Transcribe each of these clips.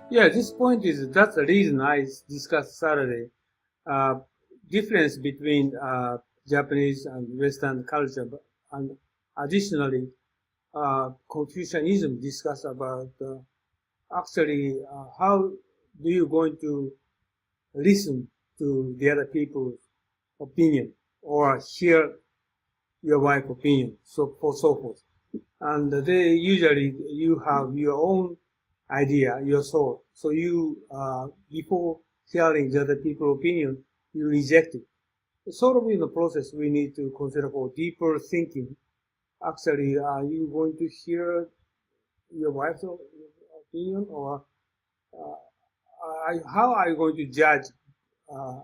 Yeah, this point is, that's the reason I discussed Saturday, difference between Japanese and Western culture, and additionally, Confucianism discuss about actually how do you going to listen to the other people's opinion or hear your wife's opinion, so forth. And they usually, you have your own idea, your thought. So you, before hearing the other people's opinion, you reject it. Sort of in the process, we need to consider for deeper thinking. Actually, are you going to hear your wife's opinion, or how are you going to judge uh,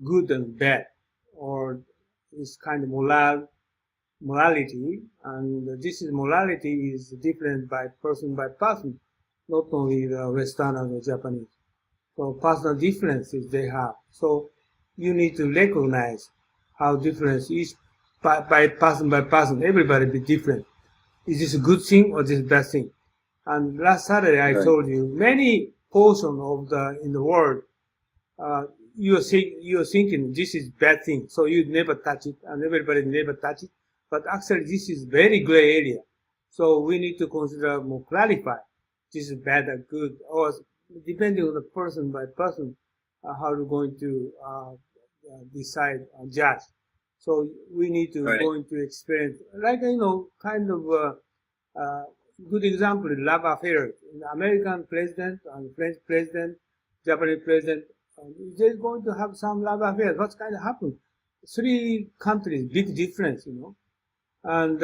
good and bad, or this kind of morality? And this is morality is different by person, not only the Westerners or Japanese. So personal differences they have. So you need to recognize how different each by person. Everybody be different. Is this a good thing or this a bad thing? And last Saturday I told you many portions of the in the world, you're thinking this is bad thing, so you never touch it, and everybody never touch it. But actually, this is very gray area. So we need to consider more clarify. This is bad or good, or depending on the person by person, how you're going to decide and judge. So we need to go into experience, like kind of good example, love affair. American president and French president, Japanese president, they're going to have some love affairs. What's going to happen? Three countries, big difference, And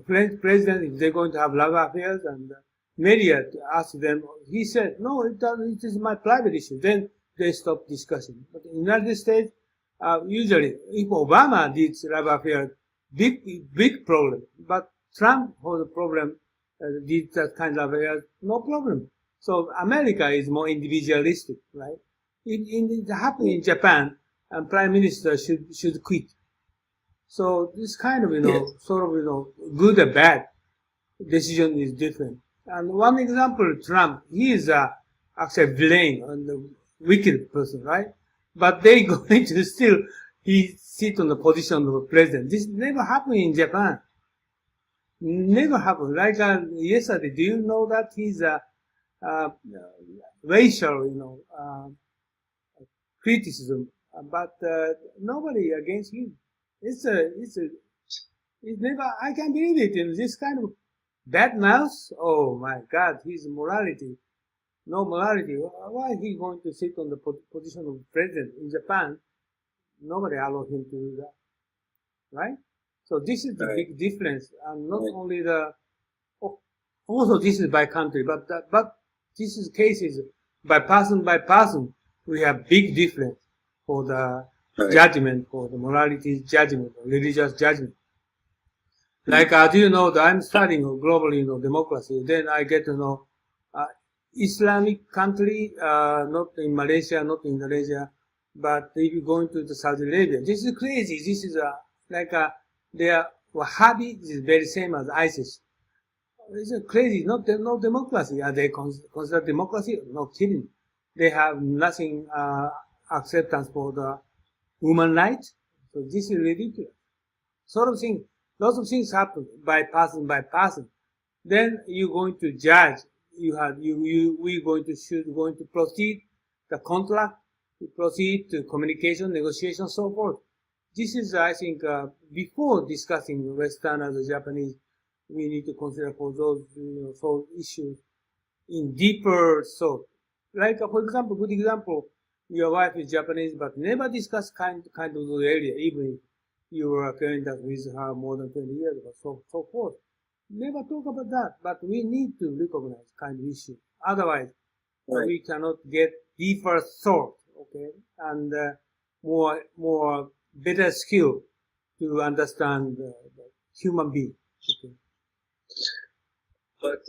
French president, if they're going to have love affairs, and media asked them, he said, no, it is my private issue. Then they stopped discussing. But in the United States, usually, if Obama did love affair, big problem. But Trump has a problem, did that kind of affair, no problem. So America is more individualistic, right? It happened in Japan, and prime minister should quit. So this kind of, good or bad decision is different. And one example, Trump, he is actually villain and a wicked person, right? But they going to still, he sit on the position of a president. This never happened in Japan. Never happened. Like yesterday, do you know that he's a racial, criticism, but nobody against him. It's never, I can't believe it, this kind of bad mouth. Oh my God, his morality, no morality. Why is he going to sit on the position of president in Japan? Nobody allowed him to do that, right? So this is the big difference, and not only also this is by country, but this is cases by person, we have big difference for the judgment, for the morality judgment, religious judgment. Like, do you know that I'm studying global, democracy? Then I get to know Islamic country, not in Malaysia, not in Indonesia, but if you go into the Saudi Arabia, this is crazy. This is their Wahhabi is very same as ISIS. It's crazy. No democracy. Are they considered democracy? No kidding. They have nothing acceptance for the human rights. So this is ridiculous. Sort of thing. Lots of things happen by person. Then you're going to judge. We're going to proceed the contract, to proceed to communication, negotiation, so forth. This is, I think, before discussing Westerners or Japanese, we need to consider for those, those issues in deeper thought. Like, for example, good example, your wife is Japanese, but never discuss kind of those area, even if you were acquainted with her more than 20 years ago, so forth. Never talk about that, but we need to recognize kind of issue. Otherwise, we cannot get deeper thought, okay, and more better skill to understand the human being. Okay. But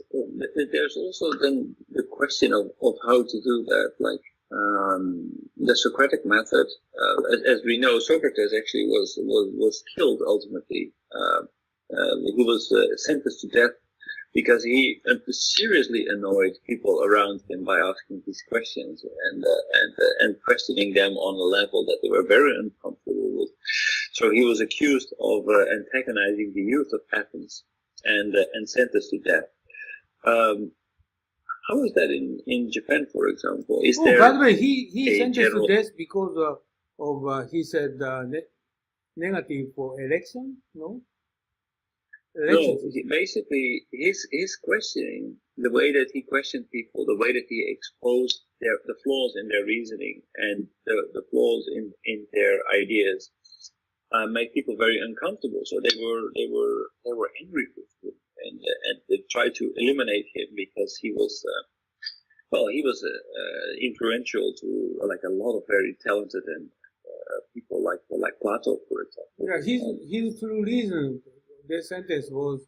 there's also then the question of how to do that, like the Socratic method. As we know, Socrates actually was killed ultimately. He was sentenced to death because he seriously annoyed people around him by asking these questions and questioning them on a level that they were very uncomfortable with. So he was accused of antagonizing the youth of Athens and sentenced to death. How is that in Japan, for example? Is there by the way, he sentenced general... to death because of he said negative for election, no? No, basically his questioning, the way that he questioned people, the way that he exposed the flaws in their reasoning and the flaws in their ideas, made people very uncomfortable. So they were angry with him, and they tried to eliminate him because he was influential to like a lot of very talented and people like Plato, for example. Yeah, his true reason. The sentence was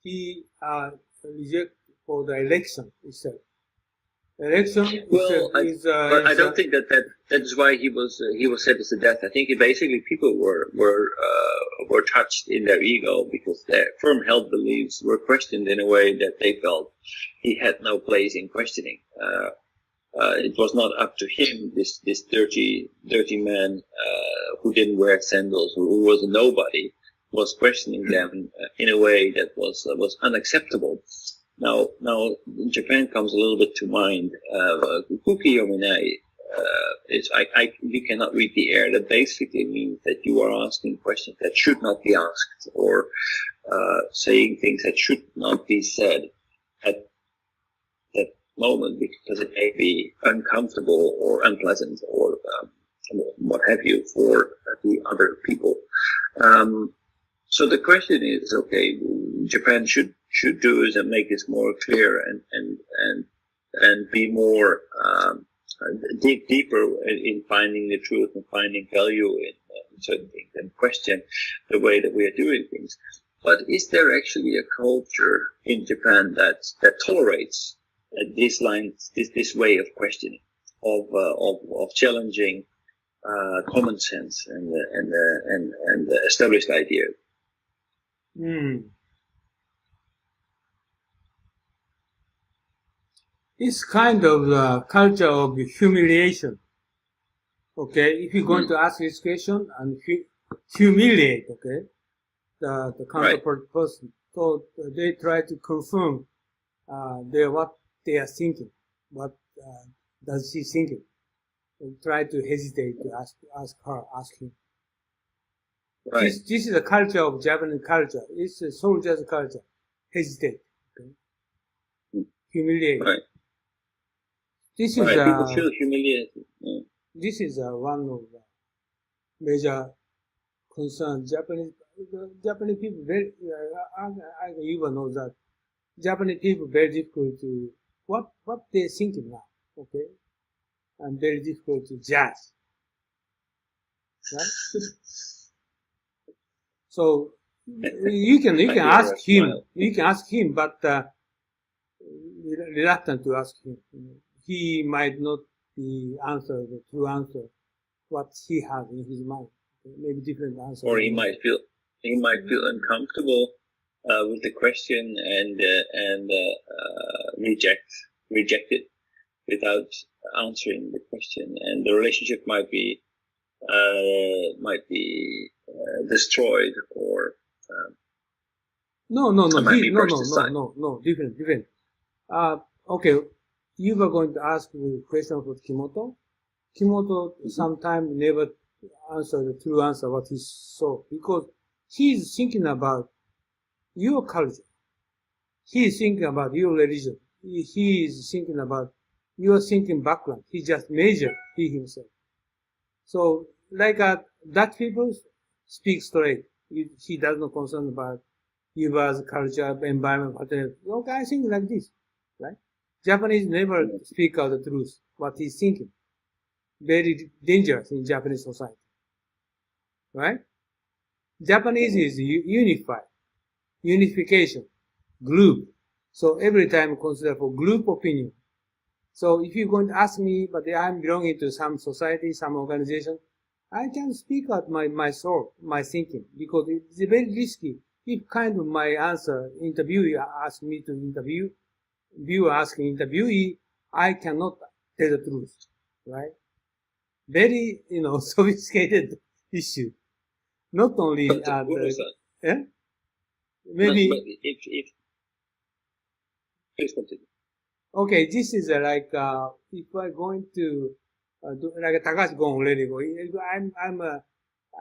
he reject for the election itself. Election Well, but I don't think that's why he was sentenced to death. I think basically people were touched in their ego because their firm held beliefs were questioned in a way that they felt he had no place in questioning. It was not up to him, this dirty man who didn't wear sandals, who was a nobody, was questioning them in a way that was unacceptable. Now Japan comes a little bit to mind. Kuki yominai, you cannot read the air. That basically means that you are asking questions that should not be asked, or saying things that should not be said at that moment because it may be uncomfortable or unpleasant or what have you for the other people. So the question is, okay, Japan should do is make this more clear and be more dig deeper in finding the truth and finding value in certain things and question the way that we are doing things. But is there actually a culture in Japan that tolerates these lines, this way of questioning, of challenging common sense and established ideas? It's kind of the culture of humiliation. Okay, if you're going to ask this question and humiliate, okay, the counterpart person, so they try to confirm what they are thinking, what does she thinking, and try to hesitate to ask him. Right. This is the culture of Japanese culture. It's a soldier's culture. Hesitate, okay? Humiliate. Right. This is people feel humiliated. Yeah. This is one of the major concerns. Japanese people very. I even know that Japanese people very difficult to what they're thinking now. Okay, and very difficult to judge. Right. So you can ask him. You can ask him, but reluctant to ask him. He might not be the true answer, what he has in his mind. Maybe different answer. Or he might feel uncomfortable with the question and reject it without answering the question, and the relationship might be destroyed or no, different. Okay, you were going to ask the question for Kimoto. Kimoto sometimes never answer the true answer what he saw, because he is thinking about your culture. He is thinking about your religion. He is thinking about your thinking background. He just measure he himself. So like Dutch people speak straight. He does not concern about Yuba's culture, environment, whatever. Okay, I think like this, right? Japanese never speak out the truth, what he's thinking. Very dangerous in Japanese society, right? Japanese is unification, group. So every time consider for group opinion. So if you're going to ask me, but I'm belonging to some society, some organization, I can speak out my soul, my thinking, because it's very risky. if kind of my answer, interviewer asked me to interview, viewer asking interviewee, I cannot tell the truth, right? Very, sophisticated issue. Not only maybe. No, but if please continue. Okay, this is if I'm going to do like Takashi Gon already go.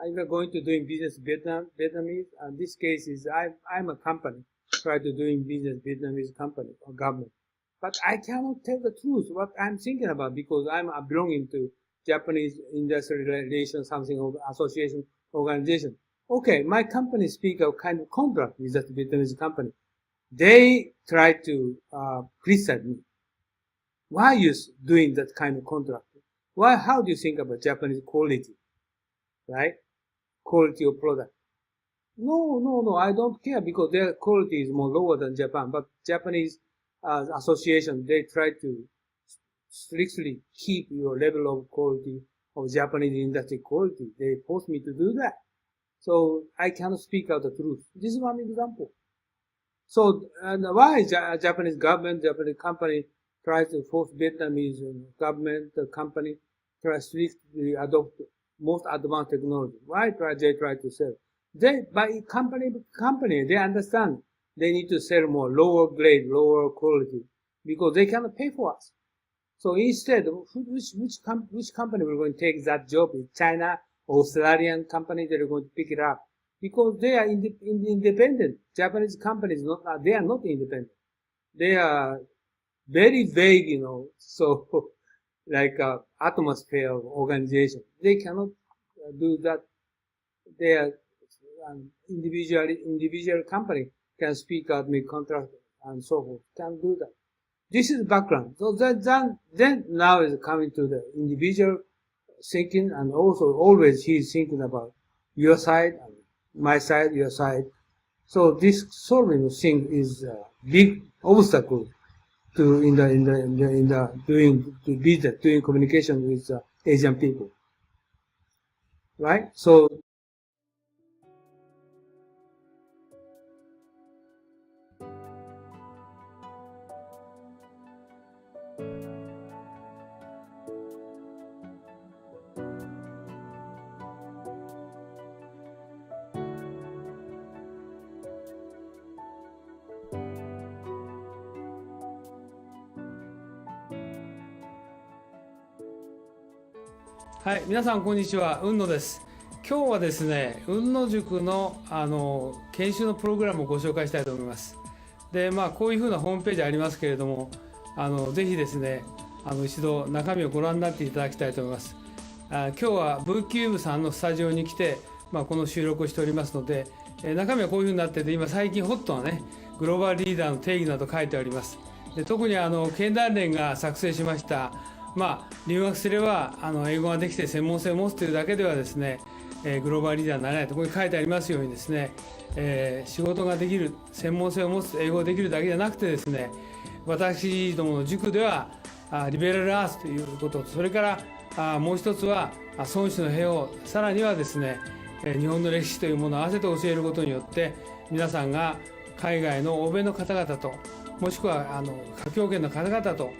I'm going to doing business Vietnamese. And this case is I'm a company try to doing business Vietnamese company or government, but I cannot tell the truth what I'm thinking about because I'm belonging to Japanese industrial relations something association organization. Okay, my company speak a kind of contract with that Vietnamese company. They try to criticize me. Why are you doing that kind of contract? Why? How do you think about Japanese quality, right? Quality of product. No, I don't care because their quality is more lower than Japan. But Japanese association, they try to strictly keep your level of quality of Japanese industry quality. They force me to do that. So I cannot speak out the truth. This is one example. So why Japanese government, Japanese company tries to force Vietnamese government, company try strictly adopt most advanced technology? Why they try to sell? By company, they understand they need to sell more lower grade, lower quality because they cannot pay for us. So instead, which company will going to take that job? In China, Australian company, they're going to pick it up because they are independent. Japanese companies they are not independent. They are very vague, so like atmosphere of organization. They cannot do that. They are individual company can speak out, make contract, and so forth. Can do that. This is background. So then now is coming to the individual thinking, and also always he's thinking about your side, my side, your side. So this solving thing is a big obstacle to in the doing business, doing communication with Asian people, right? So.はい、皆さんこんにちは、雲野です。今日はですね、雲野塾の研修のプログラムをご紹介したいと思います。で、こういうふうなホームページありますけれども、ぜひですね、一度中身をご覧になっていただきたいと思います。今日はブーキューブさんのスタジオに来て、この収録をしておりますので、中身はこういうふうになってて、今最近ホットなね、グローバルリーダーの定義など書いてあります。で、特に経団連が作成しました。留学すれば英語ができて専門性を持つというだけではですね、グローバルリーダーになれないとここに書いてありますようにですね、仕事ができる専門性を持つ英語ができるだけじゃなくてですね、私どもの塾ではリベラルアーツということと、それからもう一つは孫子の兵を、さらにはですね、日本の歴史というものを合わせて教えることによって皆さんが海外の欧米の方々と、もしくは華僑圏の方々と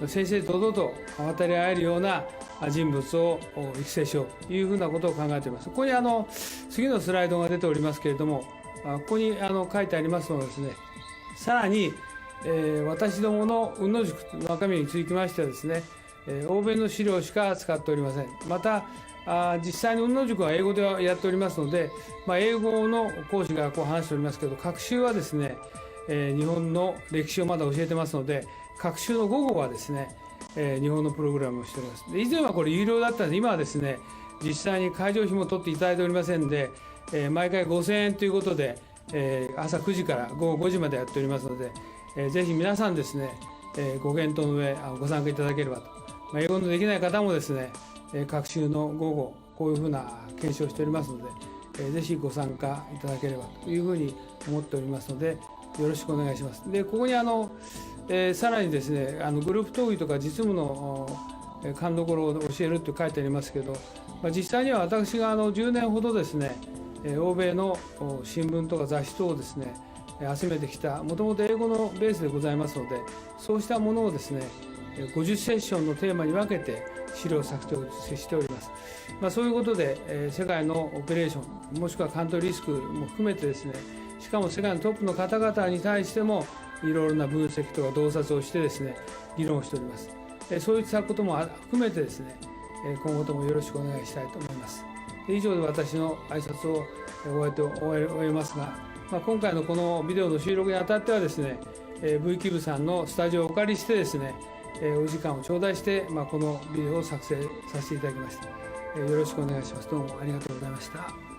正々堂々と渡り合えるような人物を育成しようというふうなことを考えています。ここに次のスライドが出ておりますけれども、ここに書いてありますのはですね、さらに、私どもの雲野塾の中身につきましてはですね、欧米の資料しか使っておりません。また実際に雲野塾は英語でやっておりますので、英語の講師が話しておりますけど、学習はですね、日本の歴史をまだ教えてますので、学習の午後はですね、日本のプログラムをしております。で、以前はこれ有料だったので、今はですね、実際に会場費も取っていただいておりませんで、毎回5000円ということで、朝9時から午後5時までやっておりますので、ぜひ皆さんですね、ご検討の上ご参加いただければと。英語のできない方もですね、学習の午後こういうふうな研修をしておりますので、ぜひご参加いただければというふうに思っておりますので、よろしくお願いします。で、ここにさらにですね、グループ討議とか実務の勘どころを教えると書いてありますけど、実際には私が10年ほどですね、欧米の新聞とか雑誌等をですね、集めてきた、もともと英語のベースでございますので、そうしたものをですね、50セッションのテーマに分けて資料作成しております。そういうことで、世界のオペレーション、もしくはカントリーリスクも含めてですね、しかも世界のトップの方々に対しても、いろいろな分析とか洞察をしてですね、議論をしております。そういったことも含めてですね、今後ともよろしくお願いしたいと思います。以上で私の挨拶を終えますが、今回のこのビデオの収録にあたってはですね、V キューブさんのスタジオをお借りしてですね、お時間を頂戴して、このビデオを作成させていただきました。よろしくお願いします。どうもありがとうございました。